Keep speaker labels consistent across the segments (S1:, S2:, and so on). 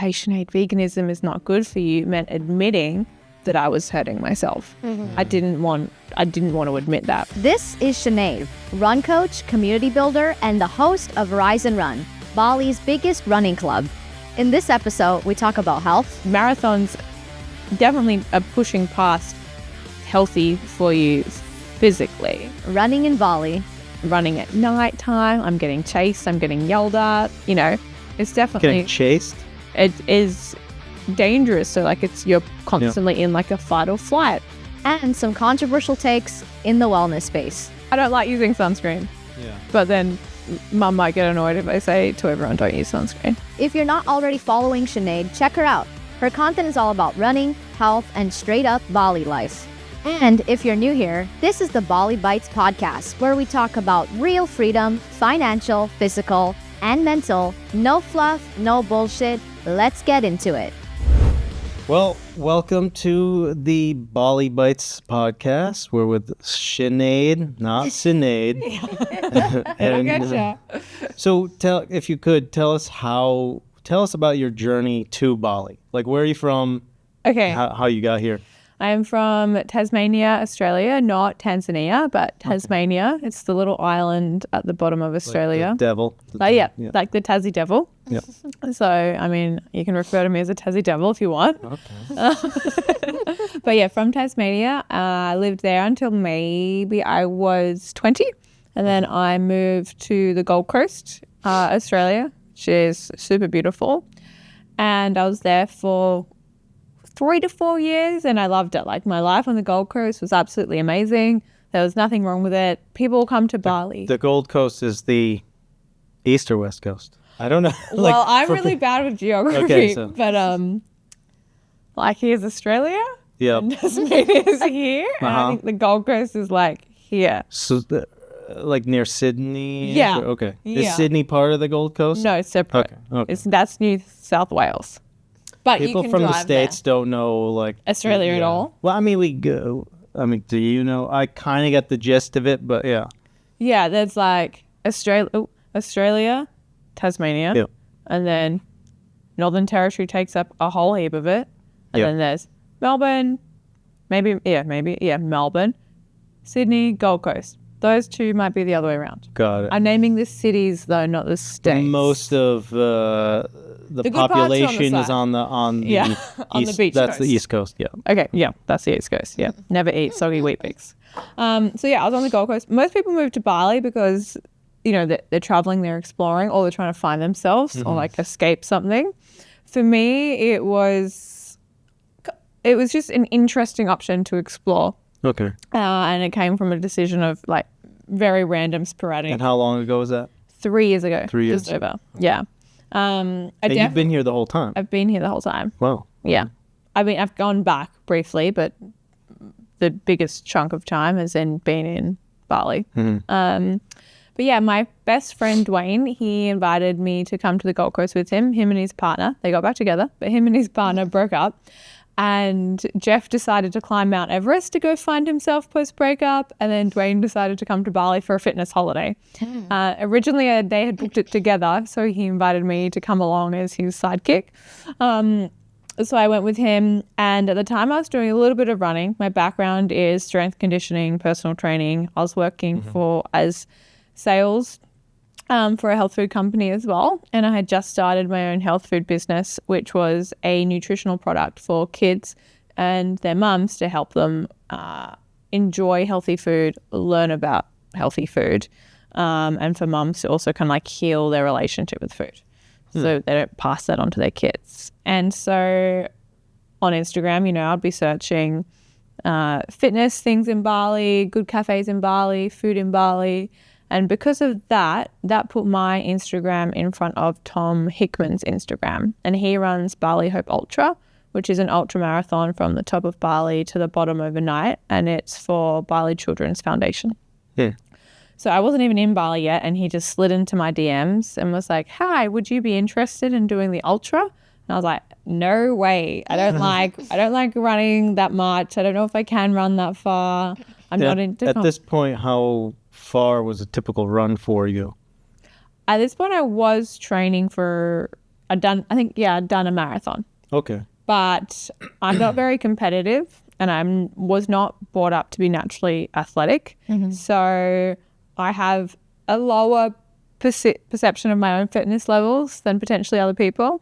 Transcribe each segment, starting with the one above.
S1: hey, Sinead, veganism is not good for you, meant admitting that I was hurting myself. I didn't want to admit that.
S2: This is Sinead, run coach, community builder, and the host of Rise Run, Bali's biggest running club. In this episode, we talk about health.
S1: Marathons definitely are pushing past healthy for you physically.
S2: Running in Bali.
S1: Running at night time, I'm getting chased, I'm getting yelled at, it's definitely...
S3: Getting chased?
S1: It is dangerous. So you're constantly in a fight or flight.
S2: And some controversial takes in the wellness space.
S1: I don't like using sunscreen.
S3: Yeah.
S1: But then Mum might get annoyed if I say to everyone, don't use sunscreen.
S2: If you're not already following Sinead, check her out. Her content is all about running, health, and straight up Bali life. And if you're new here, this is the Bali Bytes Podcast, where we talk about real freedom, financial, physical, and mental. No fluff, no bullshit. Let's get into it.
S3: Well, welcome to the Bali Bytes Podcast. We're with Sinead, not Sinead. So if you could, tell us about your journey to Bali. Where are you from?
S1: Okay.
S3: How you got here?
S1: I'm from Tasmania, Australia, not Tanzania, but Tasmania. Okay. It's the little island at the bottom of Australia.
S3: Like the devil.
S1: Yeah, like the Tassie devil.
S3: Yep.
S1: So, you can refer to me as a Tassie devil if you want.
S3: Okay.
S1: But yeah, from Tasmania. I lived there until maybe I was 20. And then I moved to the Gold Coast, Australia, which is super beautiful. And I was there for 3 to 4 years and I loved it. My life on the Gold Coast was absolutely amazing. There was nothing wrong with it. People come to Bali.
S3: The Gold Coast is the East or West Coast? I don't know.
S1: Well, I'm really bad with geography, but here's Australia.
S3: Yeah.
S1: And Tasmania is here. And I think the Gold Coast is here.
S3: So near Sydney?
S1: Yeah.
S3: Okay.
S1: Yeah.
S3: Is Sydney part of the Gold Coast?
S1: No, it's separate.
S3: Okay.
S1: That's New South Wales. But
S3: people from the States don't know
S1: Australia at all.
S3: Well, we go. Do you know? I kind of get the gist of it, but yeah.
S1: Yeah, there's Australia, Tasmania,
S3: yep.
S1: And then Northern Territory takes up a whole heap of it, and then there's Melbourne, Melbourne, Sydney, Gold Coast. Those two might be the other way around.
S3: Got it.
S1: I'm naming the cities though, not the states.
S3: Most of the population is on the
S1: on
S3: east,
S1: the beach.
S3: That's
S1: coast.
S3: the East Coast. Yeah.
S1: Okay. Yeah, that's the East Coast. Yeah. Never eat soggy wheat bix. So yeah, I was on the Gold Coast. Most people move to Bali because they're traveling, they're exploring, or they're trying to find themselves or escape something. For me, it was just an interesting option to explore.
S3: Okay.
S1: And it came from a decision of very random, sporadic.
S3: And how long ago was that?
S1: 3 years ago.
S3: 3 years.
S1: Just over. Yeah.
S3: And you've been here the whole time?
S1: I've been here the whole time.
S3: Wow.
S1: Yeah. I've gone back briefly, but the biggest chunk of time has been in Bali.
S3: Mm-hmm.
S1: But yeah, my best friend Dwayne, he invited me to come to the Gold Coast with him and his partner. They got back together, but him and his partner broke up. And Jeff decided to climb Mount Everest to go find himself post-breakup. And then Dwayne decided to come to Bali for a fitness holiday. Originally, they had booked it together. So he invited me to come along as his sidekick. So I went with him. And at the time, I was doing a little bit of running. My background is strength conditioning, personal training. I was working as sales for a health food company as well. And I had just started my own health food business, which was a nutritional product for kids and their mums to help them enjoy healthy food, learn about healthy food, and for mums to also kind of heal their relationship with food. So they don't pass that on to their kids. And so on Instagram, I'd be searching fitness things in Bali, good cafes in Bali, food in Bali. And because of that put my Instagram in front of Tom Hickman's Instagram. And he runs Bali Hope Ultra, which is an ultra marathon from the top of Bali to the bottom overnight. And it's for Bali Children's Foundation.
S3: Yeah.
S1: So I wasn't even in Bali yet. And he just slid into my DMs and was like, hi, would you be interested in doing the ultra? And I was like, no way. I don't like running that much. I don't know if I can run that far. I'm not into
S3: At this point, how far was a typical run for you?
S1: At this point, I was training for I'd done a marathon.
S3: Okay.
S1: But I'm not very competitive, and I was not brought up to be naturally athletic. So I have a lower perception of my own fitness levels than potentially other people.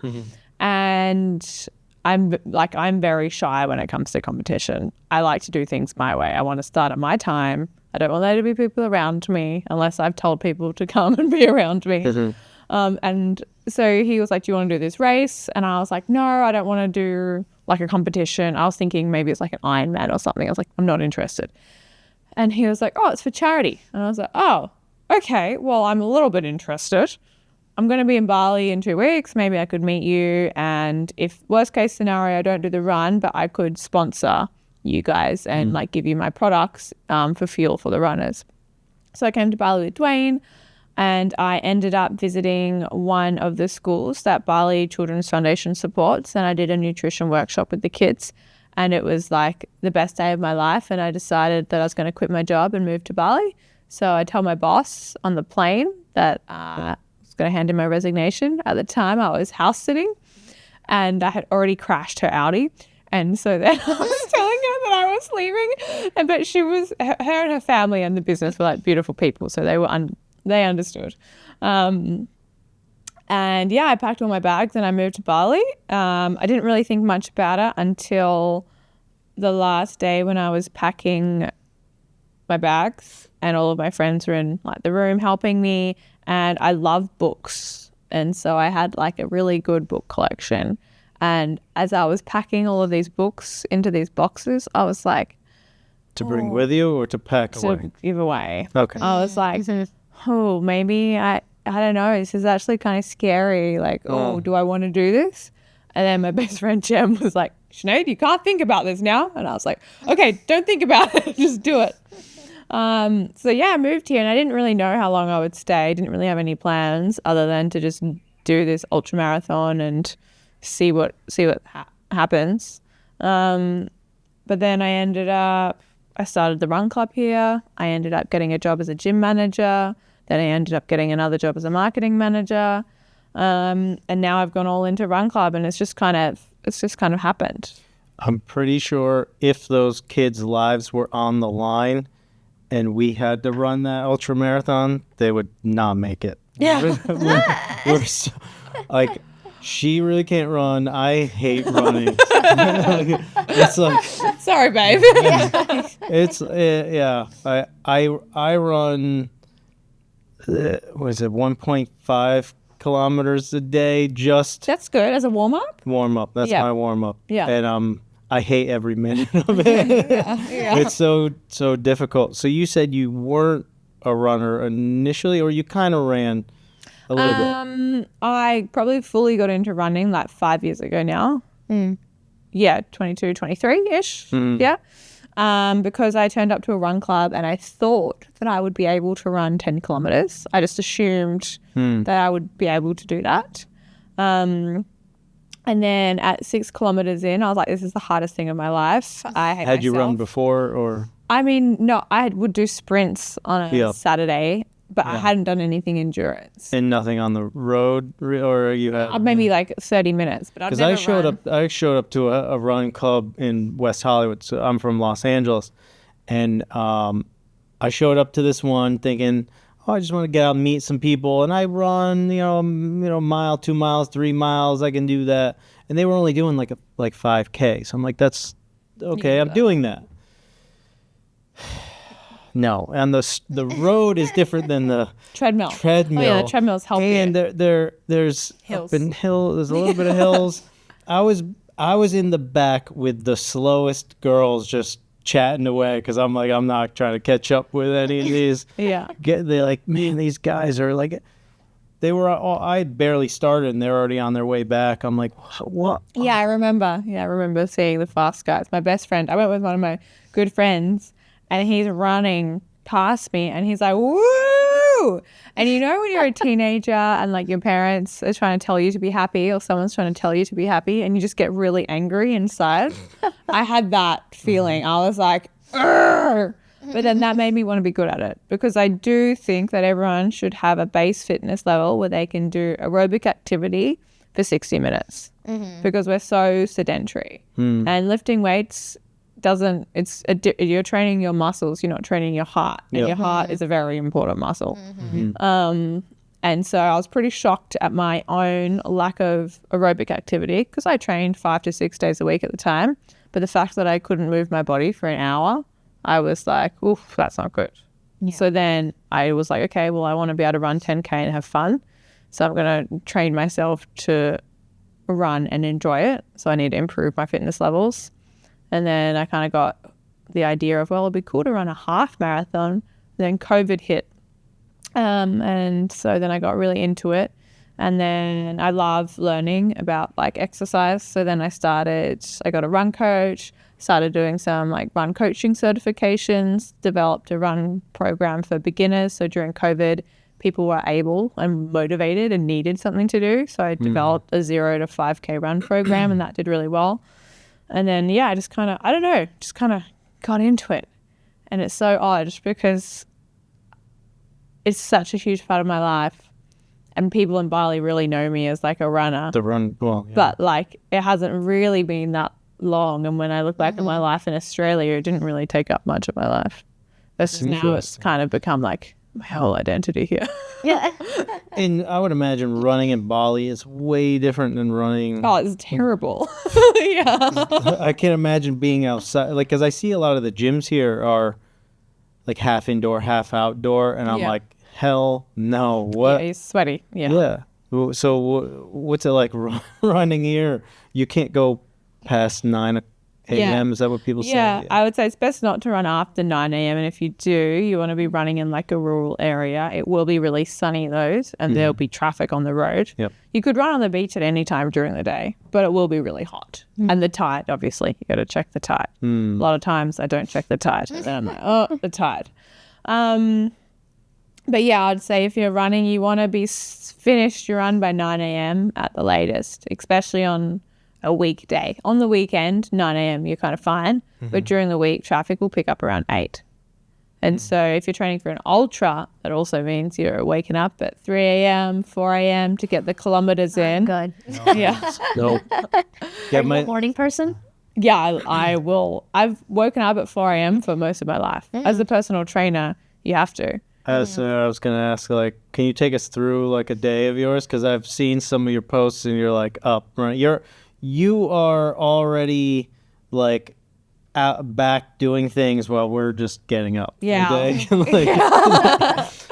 S1: And I'm very shy when it comes to competition. I like to do things my way. I want to start at my time. I don't want there to be people around me unless I've told people to come and be around me. And so he was like, do you want to do this race? And I was like, no, I don't want to do like a competition. I was thinking maybe it's like an Ironman or something. I was like, I'm not interested. And he was like, oh, it's for charity. And I was like, oh, okay, well, I'm a little bit interested. I'm going to be in Bali in 2 weeks. Maybe I could meet you. And if worst case scenario, I don't do the run, but I could sponsor you guys and like give you my products for fuel for the runners. So I came to Bali with Dwayne, and I ended up visiting one of the schools that Bali Children's Foundation supports, and I did a nutrition workshop with the kids, and it was like the best day of my life. And I decided that I was going to quit my job and move to Bali. So I told my boss on the plane that I was going to hand in my resignation. At the time, I was house sitting, and I had already crashed her Audi. And so then I was telling her that I was leaving, but she was, her and her family and the business were like beautiful people, so they understood. And yeah, I packed all my bags and I moved to Bali. I didn't really think much about it until the last day when I was packing my bags, and all of my friends were in like the room helping me. And I love books, and so I had like a really good book collection. And as I was packing all of these books into these boxes, I was like,
S3: to bring with you or to pack away?
S1: To give away.
S3: Okay.
S1: I was like, oh, maybe I don't know. This is actually kind of scary. Like, oh, do I want to do this? And then my best friend Jem was like, Sinead, you can't think about this now. And I was like, okay, don't think about it. Just do it. So yeah, I moved here, and I didn't really know how long I would stay. I didn't really have any plans other than to just do this ultra marathon and see what happens. But then I started the run club here. I ended up getting a job as a gym manager. Then I ended up getting another job as a marketing manager. And now I've gone all into run club, and it's just kind of happened.
S3: I'm pretty sure if those kids' lives were on the line and we had to run that ultra marathon, they would not make it.
S1: Yeah.
S3: we're so, like, she really can't run. I hate running. It's like,
S1: sorry, babe.
S3: it's yeah. I run. What is it? 1.5 kilometers a day. Just
S1: That's good as a warm up.
S3: Warm up. That's my warm up.
S1: Yeah.
S3: And I hate every minute of it.
S1: Yeah.
S3: It's so difficult. So you said you weren't a runner initially, or you kind of ran a little bit?
S1: I probably fully got into running like 5 years ago now. Yeah, 22, 23-ish. Yeah. Because I turned up to a run club and I thought that I would be able to run 10 kilometers. I just assumed that I would be able to do that. And then at 6 kilometers in, I was like, this is the hardest thing of my life. I hate
S3: Had you
S1: myself.
S3: run before, or?
S1: I mean, no, I would do sprints on a Saturday, but I hadn't done anything endurance.
S3: And nothing on the road, or you had?
S1: Maybe like 30 minutes, but I'd never
S3: I showed up to a run club in West Hollywood. So I'm from Los Angeles, and I showed up to this one thinking, oh, I just want to get out and meet some people, and I run, a mile, 2 miles, 3 miles. I can do that, and they were only doing like 5K. So I'm like, that's okay. I'm doing that. No, and the road is different than the
S1: treadmill.
S3: Oh
S1: yeah, the treadmill's helping.
S3: And there's
S1: hills.
S3: There's a little bit of hills. I was in the back with the slowest girls, just chatting away, because I'm like, I'm not trying to catch up with any of these.
S1: Yeah.
S3: They're like, man, these guys are like, I had barely started and they're already on their way back. I'm like, what?
S1: Yeah, I remember seeing the fast guys. My best friend, I went with one of my good friends, and he's running past me, and he's like, woo! And when you're a teenager and like your parents are trying to tell you to be happy, or someone's trying to tell you to be happy, and you just get really angry inside. I had that feeling. I was like, Urgh! But then that made me want to be good at it, because I do think that everyone should have a base fitness level where they can do aerobic activity for 60 minutes because we're so sedentary. And lifting weights you're training your muscles, you're not training your heart. And your heart is a very important muscle. And so I was pretty shocked at my own lack of aerobic activity because I trained 5 to 6 days a week at the time. But the fact that I couldn't move my body for an hour, I was like, oof, that's not good. Yeah. So then I was like, okay, well, I want to be able to run 10K and have fun. So I'm going to train myself to run and enjoy it. So I need to improve my fitness levels. And then I kind of got the idea of, well, it'd be cool to run a half marathon. Then COVID hit. And so then I got really into it. And then I love learning about like exercise. So then I got a run coach, started doing some like run coaching certifications, developed a run program for beginners. So during COVID, people were able and motivated and needed something to do. So I developed a 0 to 5K run program and that did really well. And then, I just kind of got into it. And it's so odd because it's such a huge part of my life. And people in Bali really know me as like a runner. But like it hasn't really been that long. And when I look back at my life in Australia, it didn't really take up much of my life. Versus now it's kind of become like my whole identity here.
S2: Yeah.
S3: And I would imagine running in Bali is way different than running.
S1: Oh, it's terrible. Yeah.
S3: I can't imagine being outside. Like, because I see a lot of the gyms here are like half indoor, half outdoor. And I'm like, hell no. What?
S1: Yeah, he's sweaty. Yeah.
S3: Yeah. So what's it like running here? You can't go past 9 a.m. Is that what people say?
S1: Yeah, I would say it's best not to run after 9 a.m. And if you do, you want to be running in like a rural area. It will be really sunny though, and there'll be traffic on the road.
S3: Yep.
S1: You could run on the beach at any time during the day, but it will be really hot. And the tide, obviously, you got to check the tide. A lot of times I don't check the tide. And then I'm like, oh, the tide. But yeah, I'd say if you're running, you want to be finished your run by 9 a.m. at the latest, especially on a weekday. On the weekend, 9 a.m. you're kind of fine, but during the week, traffic will pick up around 8. And so if you're training for an ultra, that also means you're waking up at 3 a.m., 4 a.m. to get the kilometers in.
S2: Good.
S3: Yeah. No.
S2: Are you a morning person?
S1: Yeah, I will. I've woken up at 4 a.m. for most of my life. As a personal trainer, you have to.
S3: I was going to ask, like, can you take us through like a day of yours? Because I've seen some of your posts and you're like up, right? You are already like back doing things while we're just getting up.
S1: Yeah.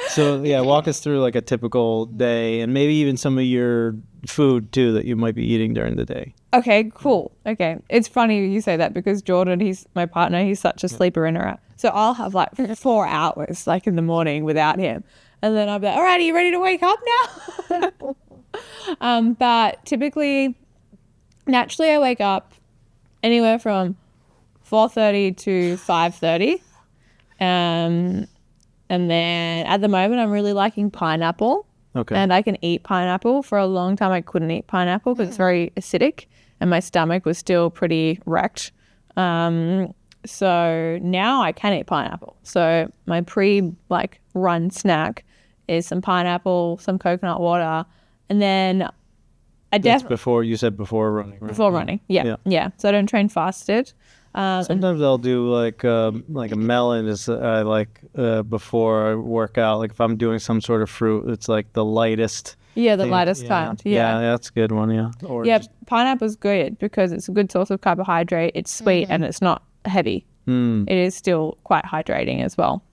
S3: So walk us through like a typical day and maybe even some of your food too that you might be eating during the day.
S1: Okay, cool. Okay. It's funny you say that because Jordan, he's my partner, he's such a sleeper in her. So I'll have like 4 hours like in the morning without him. And then I'll be like, all right, are you ready to wake up now? But typically, naturally I wake up anywhere from 4:30 to 5:30. And then at the moment I'm really liking pineapple.
S3: Okay.
S1: And I can eat pineapple. For a long time I couldn't eat pineapple because it's very acidic and my stomach was still pretty wrecked. So now I can eat pineapple. So my run snack is some pineapple, some coconut water, and then
S3: That's before running, right?
S1: Before running, yeah. So I don't train fasted.
S3: Sometimes I'll do like a melon is I like before I work out. Like if I'm doing some sort of fruit, it's like the lightest.
S1: Yeah, the lightest kind.
S3: Yeah, that's a good one. Yeah. Or
S1: pineapple's good because it's a good source of carbohydrate. It's sweet and it's not heavy. It is still quite hydrating as well.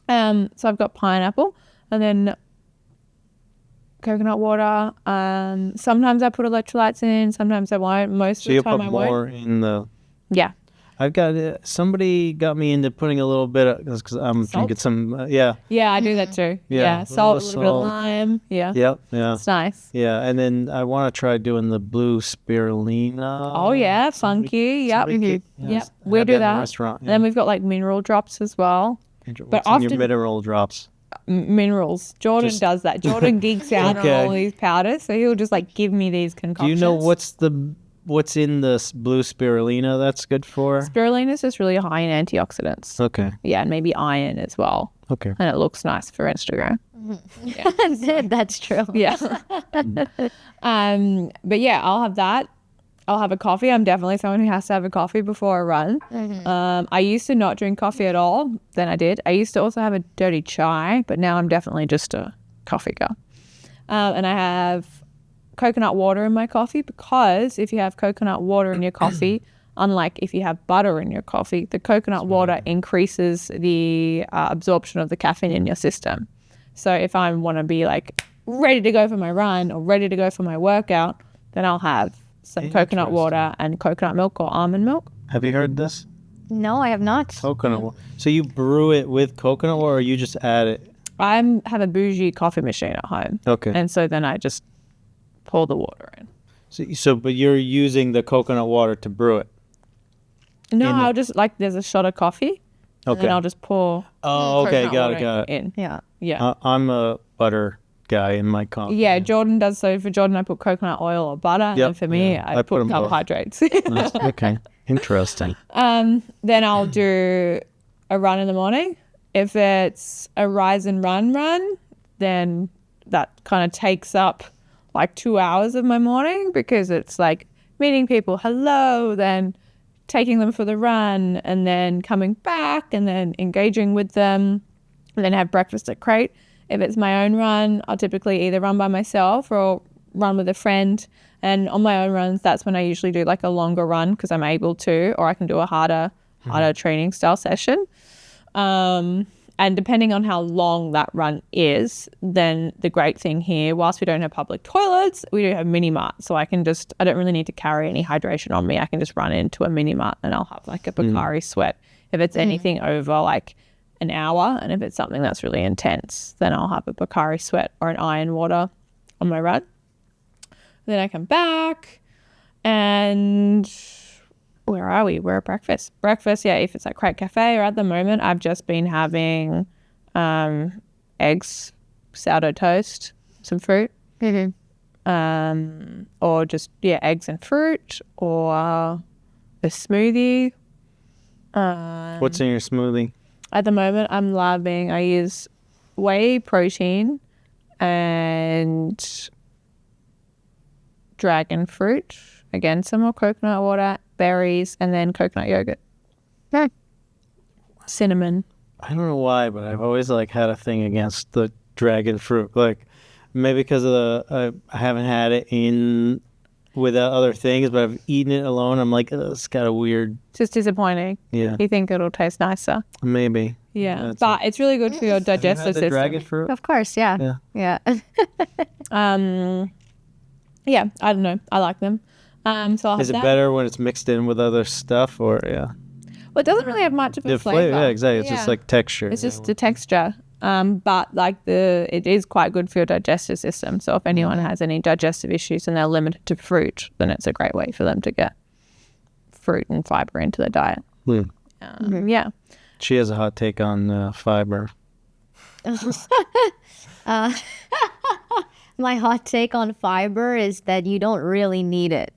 S1: So I've got pineapple and then coconut water. Sometimes I put electrolytes in. Sometimes I won't. Most of the time I won't.
S3: So you put more in the.
S1: Yeah.
S3: I've got somebody got me into putting a little bit of because I'm drinking some
S1: Yeah, I do that too. Yeah, salt, a little bit of lime. Yeah.
S3: Yep. Yeah.
S1: It's nice.
S3: Yeah, and then I want to try doing the blue spirulina.
S1: Oh yeah, funky. Yep. Yep. We do that.
S3: Restaurant.
S1: And then we've got like mineral drops as well.
S3: But often your mineral drops.
S1: Minerals. Jordan does that. Jordan geeks out on all these powders, so he'll just like give me these concoctions.
S3: Do you know what's in the blue spirulina that's good for?
S1: Spirulina is just really high in antioxidants.
S3: Okay.
S1: Yeah, and maybe iron as well.
S3: Okay.
S1: And it looks nice for Instagram.
S2: That's true.
S1: Yeah. But yeah, I'll have that. I'll have a coffee. I'm definitely someone who has to have a coffee before I run. I used to not drink coffee at all. Then I did. I used to also have a dirty chai, but now I'm definitely just a coffee girl. And I have coconut water in my coffee, because if you have coconut water in your coffee, unlike if you have butter in your coffee, the coconut water increases the absorption of the caffeine in your system. So if I want to be like ready to go for my run or ready to go for my workout, then I'll have some coconut water and coconut milk or almond milk.
S3: Have you heard this?
S2: No, I have not.
S3: Coconut water. So you brew it with coconut water, or you just add it?
S1: I have a bougie coffee machine at home.
S3: Okay.
S1: And so then I just pour the water in.
S3: So but you're using the coconut water to brew it?
S1: No, I'll just, like, there's a shot of coffee.
S3: Okay.
S1: And then I'll just pour
S3: okay,
S1: coconut
S3: got
S1: water
S3: it.
S1: in.
S2: Yeah.
S1: Yeah.
S3: I'm a butter guy in my coffee.
S1: Yeah, Jordan does. So for Jordan, I put coconut oil or butter.
S3: Yep,
S1: And for me,
S3: yeah.
S1: I
S3: I put
S1: put
S3: 'em both.
S1: carbohydrates.
S3: Okay. Interesting.
S1: Then I'll do a run in the morning. If it's a Rise and Run, then that kind of takes up like 2 hours of my morning, because it's like meeting people, hello, then taking them for the run, and then coming back and then engaging with them, and then have breakfast at Crate. If it's my own run, I'll typically either run by myself or run with a friend. And on my own runs, that's when I usually do like a longer run, because I'm able to, or I can do a harder training style session. And depending on how long that run is, then the great thing here, whilst we don't have public toilets, we do have mini marts. So I don't really need to carry any hydration on me. I can just run into a mini mart and I'll have like a Bacardi sweat. If it's anything over like an hour, and if it's something that's really intense, then I'll have a Bacardi sweat or an iron water on my run. Then I come back, and where are we? We're at breakfast. Breakfast, yeah, if it's at Crate Cafe, or at the moment, I've just been having eggs, sourdough toast, some fruit. Or just, eggs and fruit, or a smoothie.
S3: What's in your smoothie?
S1: At the moment, I use whey protein and dragon fruit. Again, some more coconut water, berries, and then coconut yogurt. Cinnamon.
S3: I don't know why, but I've always like had a thing against the dragon fruit. Like maybe because of I haven't had it in with other things, but I've eaten it alone. I'm like, it's got a weird.
S1: Just disappointing.
S3: Yeah.
S1: You think it'll taste nicer.
S3: Maybe.
S1: Yeah, but it's really good for your digestive
S3: Have you had the
S1: system.
S3: dragon fruit?
S2: Of course, yeah.
S1: Yeah, I don't know. I like them. So I'll have
S3: Is it
S1: that.
S3: better when it's mixed in with other stuff, or
S1: Well, it doesn't really have much of a
S3: the
S1: flavor.
S3: Yeah, exactly. It's just like texture.
S1: It's just the texture. But like it is quite good for your digestive system. So if anyone has any digestive issues and they're limited to fruit, then it's a great way for them to get fruit and fiber into their diet. Yeah.
S3: She has a hot take on fiber.
S2: My hot take on fiber is that you don't really need it.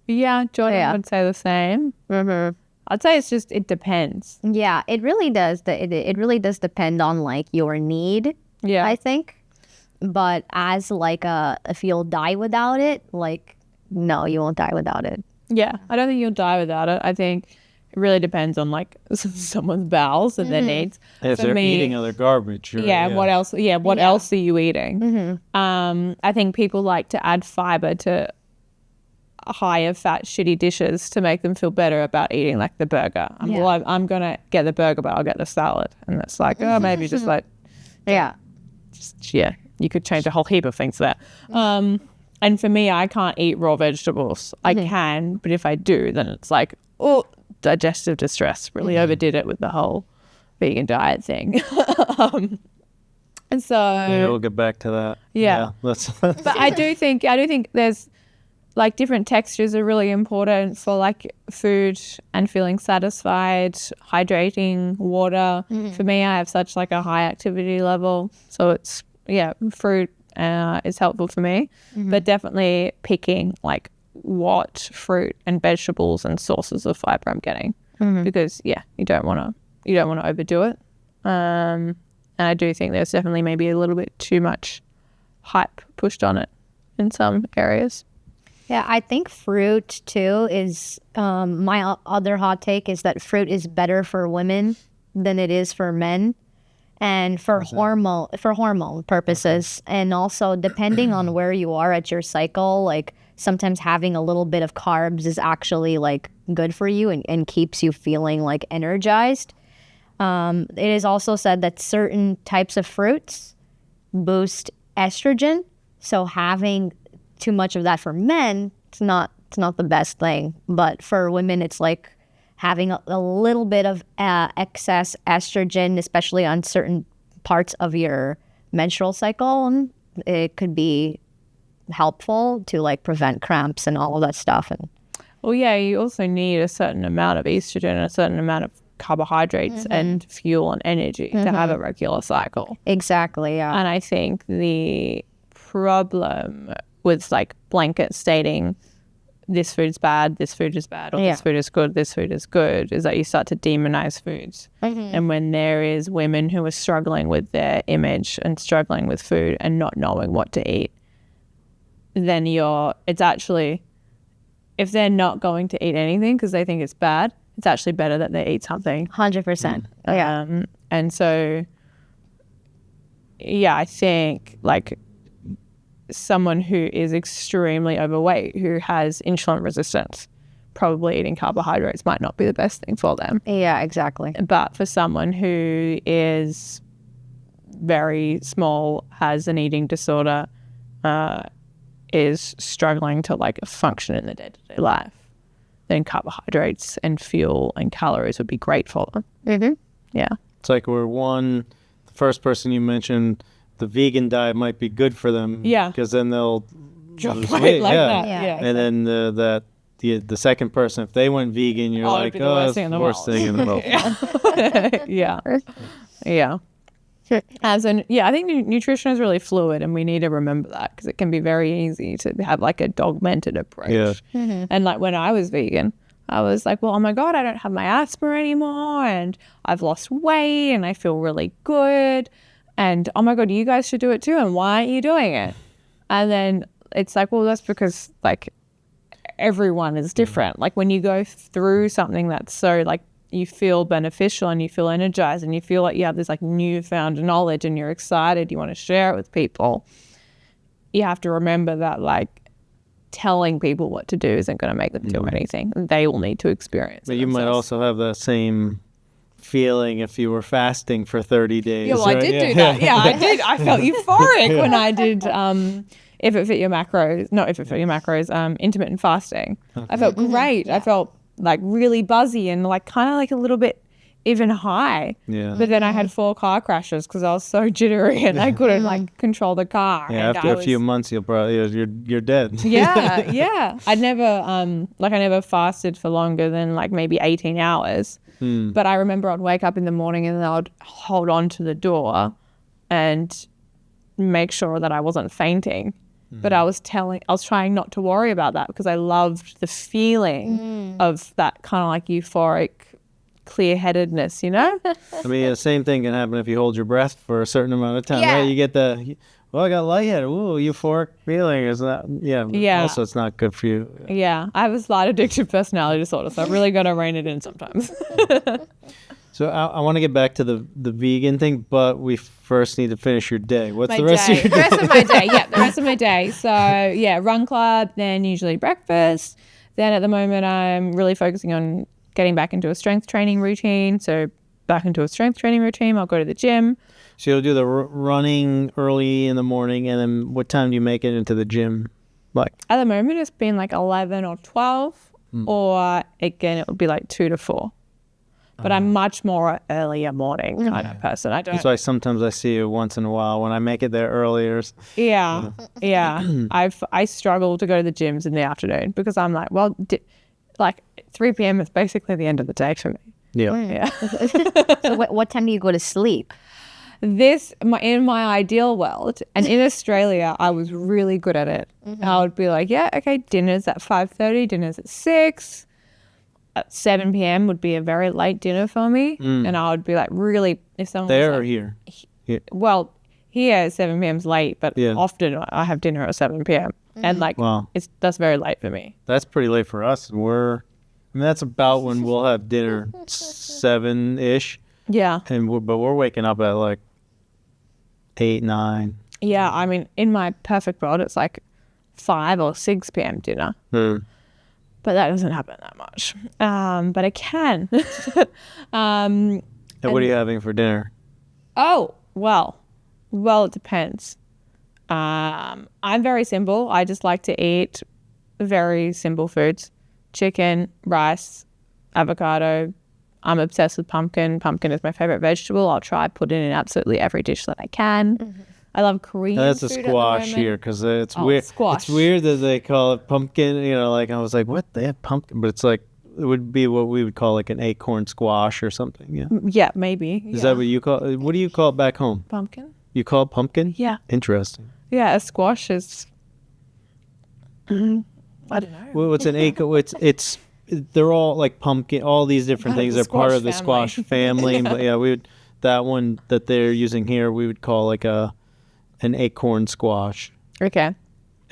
S1: Yeah, Jordan would say the same. I'd say it depends.
S2: Yeah, it really does. It really does depend on like your need.
S1: Yeah.
S2: I think. But as like if you'll die without it, like no, you won't die without it.
S1: Yeah, I don't think you'll die without it. I think it really depends on like someone's bowels and their needs.
S3: If
S1: For
S3: they're
S1: me,
S3: eating other garbage.
S1: what else? Yeah, what else are you eating? I think people like to add fiber to higher fat shitty dishes to make them feel better about eating like the burger. I'm gonna get the burger, but I'll get the salad, and it's like maybe just like you could change a whole heap of things there. And for me, I can't eat raw vegetables. I can, but if I do, then it's like digestive distress. Really overdid it with the whole vegan diet thing. And so
S3: we'll get back to that.
S1: Yeah. But I do think there's like different textures are really important for like food and feeling satisfied, hydrating, water. For me, I have such like a high activity level, so it's fruit is helpful for me, but definitely picking like what fruit and vegetables and sources of fiber I'm getting, because you don't want to overdo it. And And I do think there's definitely maybe a little bit too much hype pushed on it in some areas.
S2: Yeah, I think fruit too is my other hot take is that fruit is better for women than it is for men, and for hormone purposes, and also depending on where you are at your cycle, like sometimes having a little bit of carbs is actually like good for you and keeps you feeling like energized. It is also said that certain types of fruits boost estrogen, so having too much of that for men, it's not the best thing. But for women, it's like having a little bit of excess estrogen, especially on certain parts of your menstrual cycle, it could be helpful to like prevent cramps and all of that stuff. And
S1: well, yeah, you also need a certain amount of estrogen and a certain amount of carbohydrates and fuel and energy to have a regular cycle.
S2: Exactly, yeah.
S1: And I think the problem with like blanket stating this food is bad, this food is bad, or this food is good, this food is good, is that you start to demonize foods. And when there is women who are struggling with their image and struggling with food and not knowing what to eat, then it's actually, if they're not going to eat anything because they think it's bad, it's actually better that they eat something.
S2: 100%. Yeah.
S1: And so, yeah, I think like someone who is extremely overweight, who has insulin resistance, probably eating carbohydrates might not be the best thing for them.
S2: Yeah, exactly.
S1: But for someone who is very small, has an eating disorder, is struggling to like function in the day-to-day life, then carbohydrates and fuel and calories would be great for them. Yeah.
S3: It's like the first person you mentioned, the vegan diet might be good for them.
S1: Yeah.
S3: Because then they'll
S1: Drop
S3: lose
S1: weight
S3: weight.
S1: like that.
S2: Yeah.
S3: And then the second person, if they went vegan, you're like,
S1: it'd be the worst thing in the world.
S3: worst thing in the world.
S1: Yeah. I think nutrition is really fluid, and we need to remember that because it can be very easy to have like a dogmented approach.
S3: Yeah.
S1: And like when I was vegan, I was like, well, oh my God, I don't have my asthma anymore, and I've lost weight, and I feel really good. And oh my God, you guys should do it too. And why aren't you doing it? And then it's like, well, that's because like everyone is different. Like when you go through something that's so like you feel beneficial and you feel energized and you feel like you have this like newfound knowledge and you're excited, you want to share it with people, you have to remember that like telling people what to do isn't going to make them do anything. They will need to experience it.
S3: But you might also have the same feeling if you were fasting for 30 days.
S1: Yeah, well, I did do that. Yeah, I did. I felt euphoric when I did if it fit your macros, intermittent fasting. I felt great. I felt like really buzzy and like kind of like a little bit even high.
S3: Yeah.
S1: But then I had 4 car crashes because I was so jittery and I couldn't like control the car.
S3: Yeah,
S1: and
S3: after a few months, you'll probably you're dead.
S1: Yeah. I never fasted for longer than like maybe 18 hours. But I remember I'd wake up in the morning and then I'd hold on to the door and make sure that I wasn't fainting. But I was trying not to worry about that because I loved the feeling of that kind of like euphoric clear-headedness, you know?
S3: I mean, the same thing can happen if you hold your breath for a certain amount of time.
S2: Yeah.
S3: Right? You get I got lightheaded. Ooh, euphoric feeling. Is that? Yeah. Also, it's not good for you.
S1: Yeah. I have a slight addictive personality disorder, so I've really got to rein it in sometimes.
S3: So I want to get back to the vegan thing, but we first need to finish your day. What's the rest of your day?
S1: The rest of my day, yeah. The rest of my day. So, yeah, run club, then usually breakfast. Then at the moment, I'm really focusing on getting back into a strength training routine. So back into a strength training routine, I'll go to the gym.
S3: So you'll do the running early in the morning, and then what time do you make it into the gym? Like
S1: at the moment, it's been like 11 or 12, or again, it would be like 2 to 4. But I'm much more earlier morning kind of person. I don't.
S3: That's why sometimes I see you once in a while when I make it there earlier.
S1: Yeah. I struggle to go to the gyms in the afternoon because I'm like, well, like 3 p.m. is basically the end of the day for me.
S3: Yeah.
S2: So what time do you go to sleep?
S1: In my ideal world, and in Australia, I was really good at it. I would be like, yeah, okay, dinner's at 5:30, dinner's at 6. At 7 p.m. would be a very late dinner for me. And I would be like, really, if someone
S3: There
S1: was
S3: or
S1: like,
S3: here?
S1: Well, here 7 p.m. is late, but
S3: Yeah.
S1: often I have dinner at 7 p.m. And like,
S3: Wow.
S1: that's very late for me.
S3: That's pretty late for us. That's about when we'll have dinner, 7-ish.
S1: Yeah.
S3: But we're waking up at like 8, 9.
S1: Yeah. I mean, in my perfect world, it's like 5 or 6 p.m. dinner. But that doesn't happen that much. But it can.
S3: And what are you having for dinner?
S1: Oh, well, it depends. I'm very simple. I just like to eat very simple foods. Chicken, rice, avocado. I'm obsessed with pumpkin. Pumpkin is my favorite vegetable. I'll try put it in absolutely every dish that I can. I love Korean
S3: That's a
S1: food
S3: squash
S1: at the
S3: here
S1: moment.
S3: because it's weird.
S1: Squash.
S3: It's weird that they call it pumpkin. You know, like I was like, what? They have pumpkin, but it's like it would be what we would call like an acorn squash or something. Yeah.
S1: Yeah, maybe.
S3: Is that what you call it? What do you call it back home?
S1: Pumpkin?
S3: You call it pumpkin?
S1: Yeah.
S3: Interesting.
S1: Yeah, a squash is... I don't know.
S3: Well, it's an acorn. They're all like pumpkin. All these different
S1: Part of
S3: things
S1: the
S3: are part
S1: squash
S3: of the
S1: family.
S3: squash family. But yeah, that one that they're using here, we would call like an acorn squash.
S1: Okay.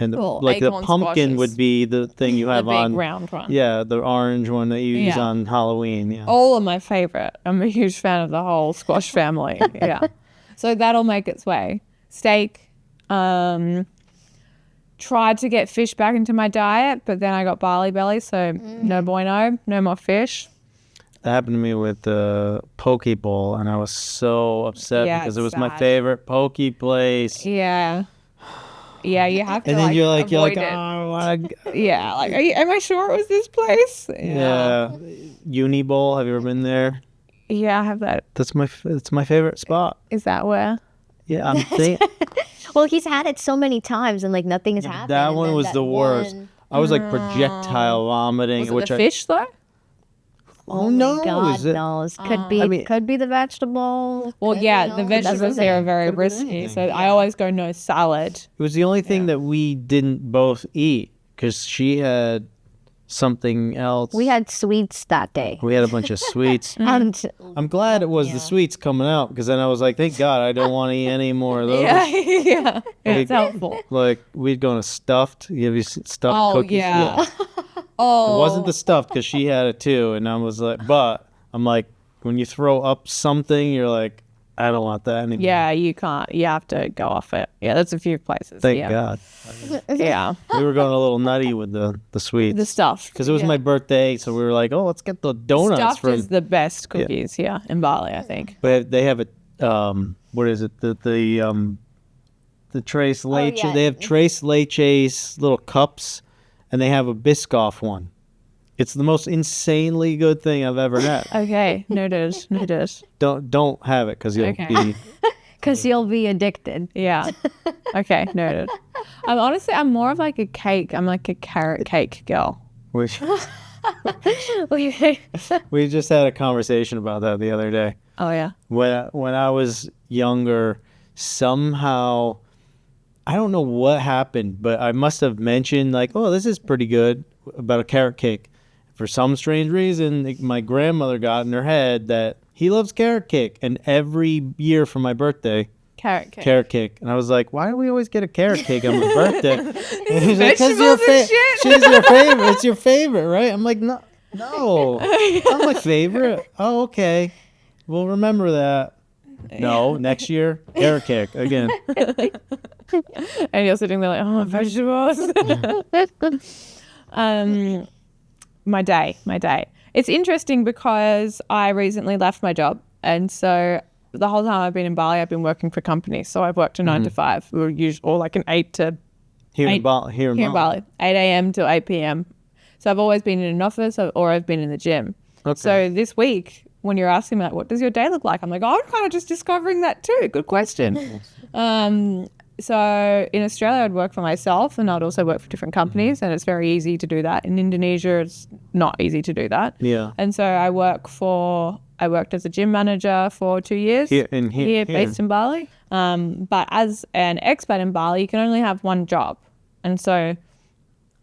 S3: And
S1: Well,
S3: like the
S1: acorn
S3: pumpkin
S1: squashes.
S3: would be the thing you have
S1: The big
S3: on.
S1: round one.
S3: Yeah, the orange one that you use
S1: Yeah.
S3: on Halloween. Yeah.
S1: All of my favorite. I'm a huge fan of the whole squash family. Yeah. So that'll make its way. Steak. Tried to get fish back into my diet, but then I got Bali belly, so no bueno, no more fish.
S3: That happened to me with the poke bowl, and I was so upset
S1: Yeah,
S3: because it
S1: it's
S3: was my
S1: sad.
S3: favorite poke place.
S1: Yeah. Yeah, you have to
S3: And then you're like,
S1: avoid
S3: oh,
S1: it.
S3: I want to.
S1: Yeah, like, am I sure it was this place?
S3: Yeah. Uni Bowl. Have you ever been there?
S1: Yeah, I have that.
S3: It's my favorite spot.
S1: Is that where?
S3: Yeah, I'm thinking.
S2: Well, he's had it so many times and like nothing has happened.
S3: That
S2: and
S3: one
S2: then
S3: was
S2: that
S3: the worst.
S2: one-
S3: I was like projectile vomiting,
S1: Was it
S3: which
S1: the fish though?
S3: Oh no!
S2: God
S3: Is it?
S2: knows. Could be.
S3: I mean-
S2: could be the vegetable.
S1: Well,
S2: could
S1: yeah,
S2: be,
S1: the
S2: you know,
S1: vegetables here are very
S3: Could've been
S1: risky,
S3: anything.
S1: so I always go no salad.
S3: It was the only thing that we didn't both eat because she had something else.
S2: We had sweets that day.
S3: We had a bunch of sweets.
S2: And
S3: I'm glad it was the sweets coming out because then I was like, thank God I don't want to eat any more of those.
S1: Yeah, it's helpful.
S3: Like we'd gone to stuffed. Have you seen stuffed
S1: Oh
S3: cookies?
S1: yeah.
S3: It
S1: Oh,
S3: wasn't the stuffed because she had it too, and I was like, but I'm like, when you throw up something, you're like, I don't want that anymore.
S1: Yeah, you can't. You have to go off it. Yeah, that's a few places.
S3: Thank
S1: yeah.
S3: God.
S1: Yeah,
S3: We were going a little nutty with the sweets.
S1: the stuff.
S3: Because it was my birthday, so we were like, oh, let's get the donuts
S1: Stuffed
S3: from.
S1: is the best cookies here in Bali, I think.
S3: But they have it. What is it? The Tres Leche.
S2: yeah.
S3: They have Tres Leches little cups, and they have a Biscoff one. It's the most insanely good thing I've ever had.
S1: Okay, noted.
S3: Don't have it because you'll
S1: Okay.
S3: be.
S2: because you'll be addicted.
S1: Yeah. Okay, noted. I'm more of like a cake. I'm like a carrot cake girl.
S3: We just had a conversation about that the other day.
S1: Oh yeah.
S3: When I was younger, somehow I don't know what happened, but I must have mentioned like, oh, this is pretty good about a carrot cake. For some strange reason, my grandmother got in her head that he loves carrot cake, and every year for my birthday,
S1: Carrot cake.
S3: carrot cake. And I was like, why do we always get a carrot cake on my birthday? And he's like,
S1: Vegetables and shit."
S3: She's your favorite. It's your favorite, right? I'm like, no, not my favorite. Oh, okay. We'll remember that. No, next year, carrot cake again.
S1: And you're sitting there like, oh, vegetables. My day. It's interesting because I recently left my job. And so the whole time I've been in Bali, I've been working for companies. So I've worked a 9 to 5 or like an 8 to
S3: Here in
S1: Eight-
S3: Bali.
S1: here in Bali, 8 a.m. to 8 p.m. So I've always been in an office or I've been in the gym.
S3: Okay.
S1: So this week, when you're asking me, like, what does your day look like? I'm like, oh, I'm kind of just discovering that too. Good question. So in Australia, I'd work for myself and I'd also work for different companies. And it's very easy to do that. In Indonesia, it's not easy to do that.
S3: Yeah.
S1: And so I worked as a gym manager for 2 years
S3: Here
S1: based in Bali. But as an expat in Bali, you can only have one job. And so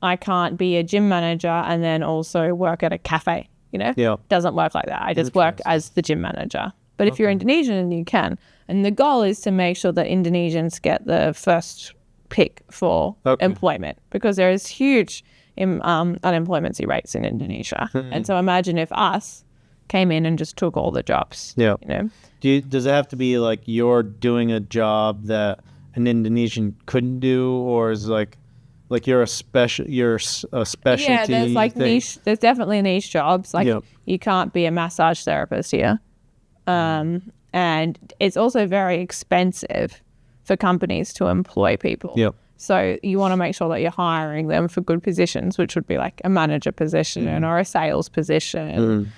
S1: I can't be a gym manager and then also work at a cafe, you know?
S3: Yeah.
S1: Doesn't work like that. I just work as the gym manager. But if you're Indonesian, you can. And the goal is to make sure that Indonesians get the first pick for employment, because there is huge unemployment rates in Indonesia. And so imagine if us came in and just took all the jobs.
S3: Yeah.
S1: You know?
S3: Does it have to be like you're doing a job that an Indonesian couldn't do, or is like you're a specialty?
S1: Yeah, there's like
S3: thing?
S1: niche. There's definitely niche jobs. Like you can't be a massage therapist here, and it's also very expensive for companies to employ people.
S3: Yep.
S1: So you want to make sure that you're hiring them for good positions, which would be like a manager position or a sales position,